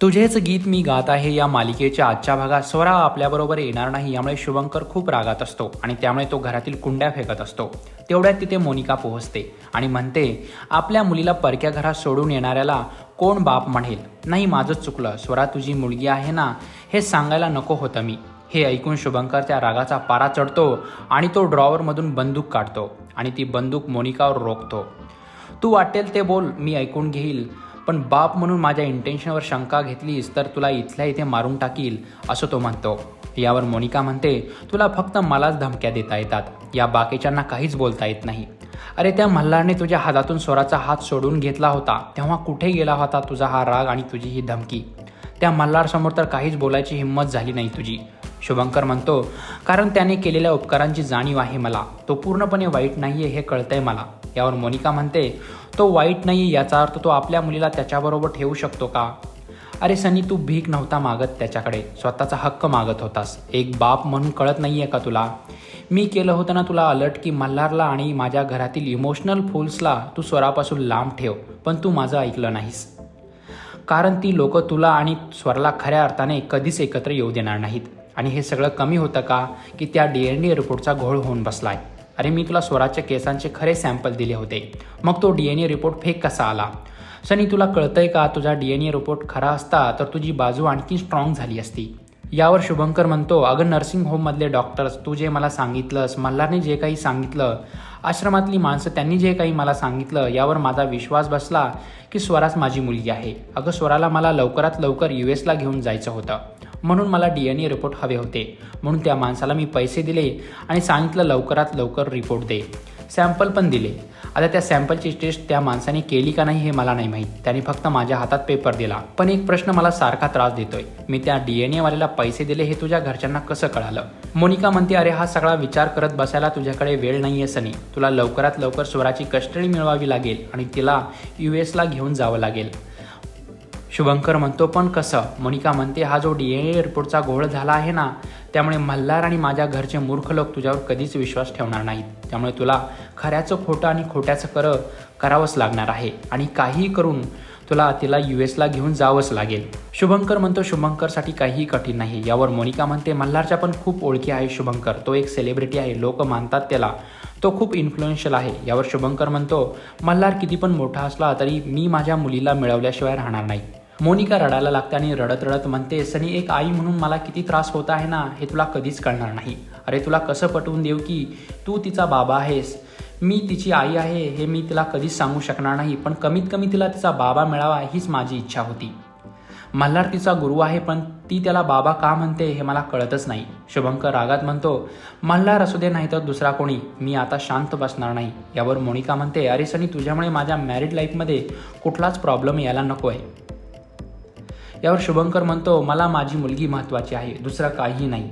तुझेच गीत मी गात आहे या मालिकेच्या आजच्या भागात स्वरा आपल्याबरोबर येणार नाही यामुळे शुभंकर खूप रागात असतो आणि त्यामुळे तो घरातील कुंड्या फेकत असतो. तेवढ्यात तिथे मोनिका पोहोचते आणि म्हणते आपल्या मुलीला परक्या घरात सोडून येणाऱ्याला कोण बाप म्हणेल. नाही माझंच चुकलं, स्वरा तुझी मुलगी आहे ना हे सांगायला नको होतं मी. हे ऐकून शुभंकर त्या रागाचा पारा चढतो आणि तो ड्रॉवरमधून बंदूक काढतो आणि ती बंदूक मोनिकावर रोखतो. तू वाटेल ते बोल, मी ऐकून घेईल, पण बाप म्हणून माझ्या इंटेन्शनवर शंका घेतलीस तर तुला इथल्या इथे मारून टाकील असं तो म्हणतो. यावर मोनिका म्हणते तुला फक्त मलाच धमक्या देता येतात, या बाकीच्यांना काहीच बोलता येत नाही. अरे त्या मल्हारने तुझ्या हातातून स्वराचा हात सोडून घेतला होता तेव्हा कुठे गेला होता तुझा हा राग आणि तुझी ही धमकी. त्या मल्हारसमोर तर काहीच बोलायची हिंमत झाली नाही तुझी. शुभंकर म्हणतो कारण त्याने केलेल्या उपकारांची जाणीव आहे मला, तो पूर्णपणे वाईट नाहीये हे कळतंय मला. यावर मोनिका म्हणते तो वाईट नाही याचा अर्थ तो आपल्या मुलीला त्याच्याबरोबर ठेवू शकतो का? अरे सनी तू भीक नव्हता मागत त्याच्याकडे, स्वतःचा हक्क मागत होतास. एक बाप म्हणून कळत नाहीये का तुला? मी केलं होतं ना तुला अलर्ट की मल्हारला आणि माझ्या घरातील इमोशनल फूल्सला तू स्वरापासून लांब ठेव, पण तू माझं ऐकलं नाहीस. कारण ती लोक तुला आणि स्वराला खऱ्या अर्थाने कधीच एकत्र येऊ देणार नाहीत. आणि हे सगळं कमी होतं का की त्या DNA रिपोर्टचा घोळ होऊन बसलाय. अरे मी तुला स्वराच्या केसांचे खरे सॅम्पल दिले होते, मग तो DNA रिपोर्ट फेक कसा आला? सनी तुला कळतंय का तुझा DNA रिपोर्ट खरा असता तर तुझी बाजू आणखी स्ट्रॉंग झाली असती. यावर शुभंकर म्हणतो अगं नर्सिंग होममधले डॉक्टर्स तू जे मला सांगितलंस, मल्हारने जे काही सांगितलं, आश्रमातली माणसं त्यांनी जे काही मला सांगितलं यावर माझा विश्वास बसला की स्वराच माझी मुलगी आहे. अगं स्वराला मला लवकरात लवकर US ला घेऊन जायचं होतं, म्हणून मला DNA रिपोर्ट हवे होते. म्हणून त्या माणसाला मी पैसे दिले आणि सांगितलं लवकरात लवकर रिपोर्ट दे. सॅम्पल पण दिले. आता त्या सॅम्पलची टेस्ट त्या माणसाने केली का नाही हे मला नाही माहीत, त्याने फक्त माझ्या हातात पेपर दिला. पण एक प्रश्न मला सारखा त्रास देतोय, मी त्या DNA वाल्याला पैसे दिले हे तुझ्या घरच्यांना कसं कळालं? मोनिका म्हणते अरे हा सगळा विचार करत बसायला तुझ्याकडे वेळ नाही आहे सनी, तुला लवकरात लवकर स्वराची कस्टडी मिळवावी लागेल आणि तिला US ला घेऊन जावं लागेल. शुभंकर म्हणतो पण कसं? मोनिका म्हणते हा जो DNA रिपोर्टचा घोळ झाला आहे ना त्यामुळे मल्हार आणि माझ्या घरचे मूर्ख लोक तुझ्यावर कधीच विश्वास ठेवणार नाहीत. त्यामुळे तुला खऱ्याचं खोटं आणि खोट्याचं करावंच लागणार आहे आणि काहीही करून तुला तिला US ला घेऊन जावंच लागेल. शुभंकर म्हणतो शुभंकरसाठी काहीही कठीण नाही. यावर मोनिका म्हणते मल्हारच्या पण खूप ओळखी आहे शुभंकर, तो एक सेलिब्रिटी आहे, लोक मानतात त्याला, तो खूप इन्फ्लुएन्शियल आहे. यावर शुभंकर म्हणतो मल्हार किती पण मोठा असला तरी मी माझ्या मुलीला मिळवल्याशिवाय राहणार नाही. मोनिका रडायला लागते आणि रडत रडत म्हणते सनी एक आई म्हणून मला किती त्रास होत आहे ना हे तुला कधीच कळणार नाही. अरे तुला कसं पटवून देऊ की तू तिचा बाबा आहेस, मी तिची आई आहे हे मी तिला कधीच सांगू शकणार नाही, पण कमीत कमी तिला तिचा बाबा मिळावा हीच माझी इच्छा होती. मल्हार तिचा गुरु आहे पण ती त्याला बाबा का म्हणते हे मला कळतच नाही. शुभंकर रागात म्हणतो मल्हार असू दे नाही तर दुसरा कोणी, मी आता शांत बसणार नाही. यावर मोनिका म्हणते अरे सनी तुझ्यामुळे माझ्या मॅरिड लाईफमध्ये कुठलाच प्रॉब्लेम यायला नको आहे. यावर शुभंकर म्हणतो मला माझी मुलगी महत्त्वाची आहे, दुसरं काहीही नाही.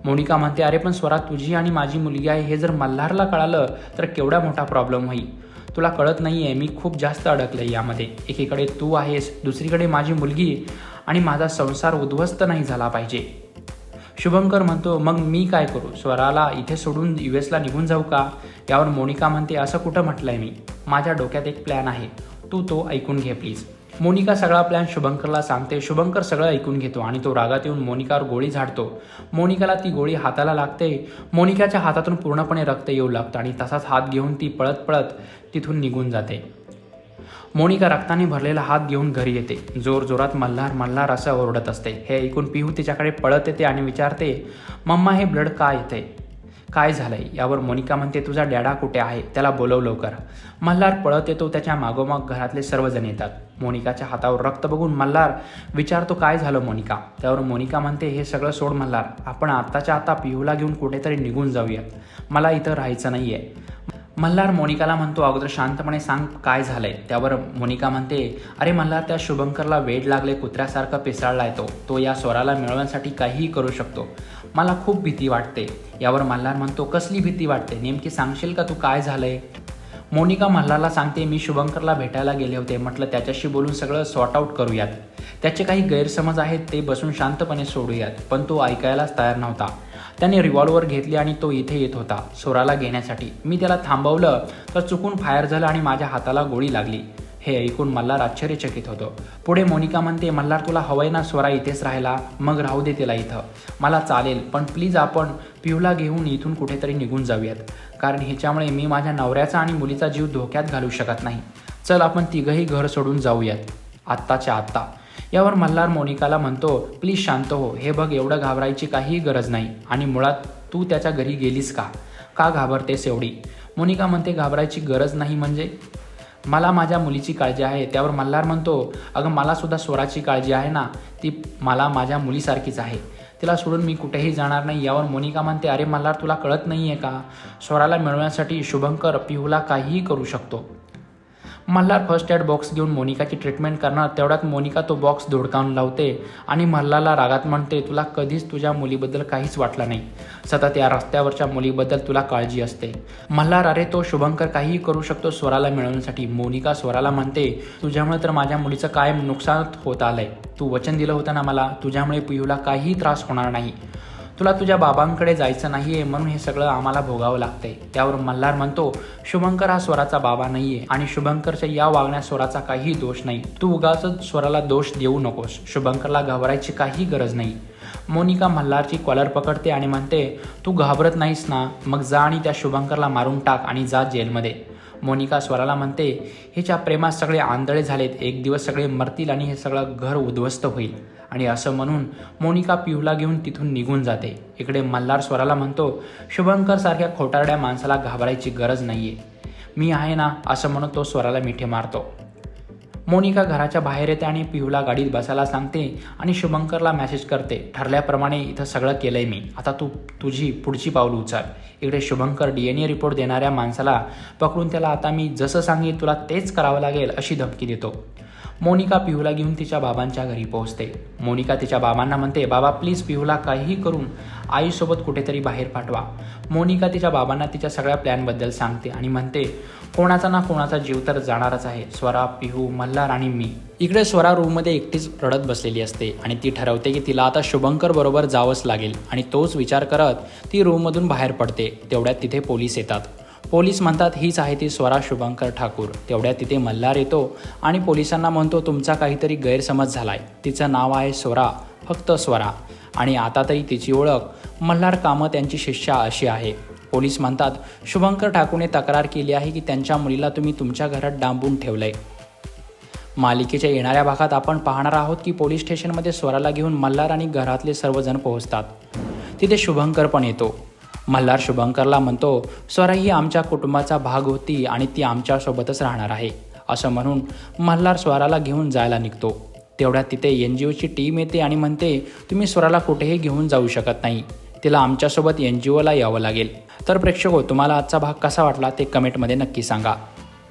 मोनिका म्हणते अरे पण स्वरा तुझी आणि माझी मुलगी आहे हे जर मल्हारला कळालं तर केवढा मोठा प्रॉब्लेम होईल. तुला कळत नाही आहे मी खूप जास्त अडकले यामध्ये, एकीकडे तू आहेस, दुसरीकडे माझी मुलगी आणि माझा संसार उद्ध्वस्त नाही झाला पाहिजे. शुभंकर म्हणतो मग मी काय करू, स्वराला इथे सोडून US ला निघून जाऊ का? यावर मोनिका म्हणते असं कुठं म्हटलंय मी, माझ्या डोक्यात एक प्लॅन आहे, तू तो ऐकून घे प्लीज. मोनिका सगळा प्लॅन शुभंकरला सांगते. शुभंकर सगळं ऐकून घेतो आणि तो रागात येऊन मोनिकावर गोळी झाडतो. मोनिकाला ती गोळी हाताला लागते. मोनिकाच्या हातातून पूर्णपणे रक्त येऊ लागतं आणि तसाच हात घेऊन ती पळत पळत तिथून निघून जाते. मोनिका रक्ताने भरलेला हात घेऊन घरी येते. जोरजोरात मल्हार मल्हार असं ओरडत असते. हे ऐकून पिहू तिच्याकडे पळत येते आणि विचारते मम्मा हे ब्लड का येते, काय झालंय? यावर मोनिका म्हणते तुझा डॅडा कुठे आहे, त्याला बोलव लवकर. मल्हार पळत येतो, त्याच्या मागोमाग घरातले सर्वजण येतात. मोनिकाच्या हातावर रक्त बघून मल्हार विचारतो काय झालं मोनिका? त्यावर मोनिका म्हणते हे सगळं सोड मल्हार, आपण आत्ताच्या आता पिहूला घेऊन कुठेतरी निघून जाऊयात, मला इथं राहायचं नाही आहे. मल्हार मोनिकाला म्हणतो अगोदर शांतपणे सांग काय झालंय. त्यावर मोनिका म्हणते अरे मल्हार त्या शुभंकरला वेड लागले, कुत्र्यासारखा पिसाळलाय तो या स्वराला मिळवण्यासाठी काहीही करू शकतो, मला खूप भीती वाटते. यावर मल्हार म्हणतो कसली भीती वाटते, नेमकी सांगशील का तू काय झालंय? मोनिका मल्हारला सांगते मी शुभंकरला भेटायला गेले होते, म्हटलं त्याच्याशी बोलून सगळं सॉर्ट आऊट करूयात, त्याचे काही गैरसमज आहेत ते बसून शांतपणे सोडूयात. पण तो ऐकायलाच तयार नव्हता. त्याने रिव्हॉल्वर घेतली आणि तो इथे येत होता स्वराला घेण्यासाठी. मी त्याला थांबवलं तर चुकून फायर झालं आणि माझ्या हाताला गोळी लागली. हे ऐकून मल्हार आश्चर्यचकित होतो. पुढे मोनिका म्हणते, मल्हार तुला हवंय ना स्वरा इथेच राहायला? मग राहू दे तिला इथं. मला चालेल, पण प्लीज आपण पिहूला घेऊन इथून कुठेतरी निघून जाऊयात, कारण ह्याच्यामुळे मी माझ्या नवऱ्याचा आणि मुलीचा जीव धोक्यात घालू शकत नाही. चल आपण तिघंही घर सोडून जाऊयात आत्ताच्या आत्ता. यावर मल्हार मोनिकाला म्हणतो, प्लीज शांत हो. हे बघ, एवढं घाबरायची काहीही गरज नाही. आणि मुळात तू त्याच्या घरी गेलीस का घाबरतेस एवढी? मोनिका म्हणते, घाबरायची गरज नाही म्हणजे? मला माझ्या मुलीची काळजी आहे. त्यावर मल्हार म्हणतो, अगं मला सुद्धा स्वराची काळजी आहे ना. ती मला माझ्या मुलीसारखीच आहे. तिला सोडून मी कुठेही जाणार नाही. यावर मोनिका म्हणते, अरे मल्हार तुला कळत नाही आहे का? स्वराला मिळवण्यासाठी शुभंकर पिहूला काहीही करू शकतो. मल्हार फर्स्ट एड बॉक्स घेऊन मोनिकाची ट्रीटमेंट करणार. तेवढ्यात मोनिका तो बॉक्स धुडकावून लावते आणि मल्हारला रागात म्हणते, तुला कधीच तुझ्या मुलीबद्दल काहीच वाटलं नाही. सतत या रस्त्यावरच्या मुलीबद्दल तुला काळजी असते. मल्हार, अरे तो शुभंकर काहीही करू शकतो स्वराला मिळवण्यासाठी. मोनिका स्वराला म्हणते, तुझ्यामुळे तर माझ्या मुलीचं कायम नुकसान होत आलंय. तू वचन दिलं होतं ना मला, तुझ्यामुळे पिहूला काहीही त्रास होणार नाही. तुला तुझ्या बाबांकडे जायचं नाही आहे म्हणून हे सगळं आम्हाला भोगावं लागतंय. त्यावर मल्हार म्हणतो, शुभंकर हा स्वराचा बाबा नाही आहे आणि शुभंकरच्या या वागण्यात स्वराचा काहीही दोष नाही. तू उगाचच स्वराला दोष देऊ नकोस. शुभंकरला घाबरायची काही गरज नाही. मोनिका मल्हारची कॉलर पकडते आणि म्हणते, तू घाबरत नाहीस ना? मग जा आणि त्या शुभंकरला मारून टाक आणि जा जेलमध्ये. मोनिका स्वराला म्हणते, हिच्या प्रेमात सगळे आंधळे झालेत. एक दिवस सगळे मरतील आणि हे सगळं घर उद्ध्वस्त होईल. आणि असं म्हणून मोनिका पिहूला घेऊन तिथून निघून जाते. इकडे मल्हार स्वराला म्हणतो, शुभंकर सारख्या खोटारड्या माणसाला घाबरायची गरज नाहीये. मी आहे ना, असं म्हणून तो स्वराला मिठी मारतो. मोनिका घराच्या बाहेर येते आणि पिहूला गाडीत बसायला सांगते आणि शुभंकरला मेसेज करते, ठरल्याप्रमाणे इथं सगळं केलंय मी. आता तू तुझी पुढची पावलं उचल. इकडे शुभंकर DNA रिपोर्ट देणाऱ्या माणसाला पकडून त्याला आता मी जसं सांगेन तुला तेच करावं लागेल अशी धमकी देतो. मोनिका पिहूला घेऊन तिच्या बाबांच्या घरी पोहोचते. मोनिका तिच्या बाबांना म्हणते, बाबा प्लीज पिहूला काहीही करून आईसोबत कुठेतरी बाहेर पाठवा. मोनिका तिच्या बाबांना तिच्या सगळ्या प्लॅनबद्दल सांगते आणि म्हणते, कोणाचा ना कोणाचा जीव तर जाणारच आहे. स्वरा, पिहू, मल्हार आणि मी. इकडे स्वरा रूममध्ये एकटीच रडत बसलेली असते आणि ती ठरवते की तिला आता शुभंकर बरोबर जावंच लागेल आणि तोच विचार करत ती रूममधून बाहेर पडते. तेवढ्यात तिथे पोलीस येतात. पोलीस म्हणतात, हीच आहे ती स्वरा शुभंकर ठाकूर. तेवढ्यात तिथे मल्हार येतो आणि पोलिसांना म्हणतो, तुमचा काहीतरी गैरसमज झालाय. तिचं नाव आहे स्वरा, फक्त स्वरा. आणि आता तरी तिची ओळख मल्हार कामत यांची शिष्या अशी आहे. पोलीस म्हणतात, शुभंकर ठाकूरने तक्रार केली आहे की त्यांच्या मुलीला तुम्ही तुमच्या घरात डांबून ठेवलंय. मालिकेच्या येणाऱ्या भागात आपण पाहणार आहोत की पोलीस स्टेशनमध्ये स्वराला घेऊन मल्हार आणि घरातले सर्वजण पोहोचतात. तिथे शुभंकर पण येतो. मल्हार शुभंकरला म्हणतो, स्वरा ही आमच्या कुटुंबाचा भाग होती आणि ती आमच्यासोबतच राहणार आहे. असं म्हणून मल्हार स्वराला घेऊन जायला निघतो. तेवढ्यात तिथे NGOची टीम येते आणि म्हणते, तुम्ही स्वराला कुठेही घेऊन जाऊ शकत नाही. तिला आमच्यासोबत NGOला यावं लागेल. तर प्रेक्षको, तुम्हाला आजचा भाग कसा वाटला ते कमेंटमध्ये नक्की सांगा.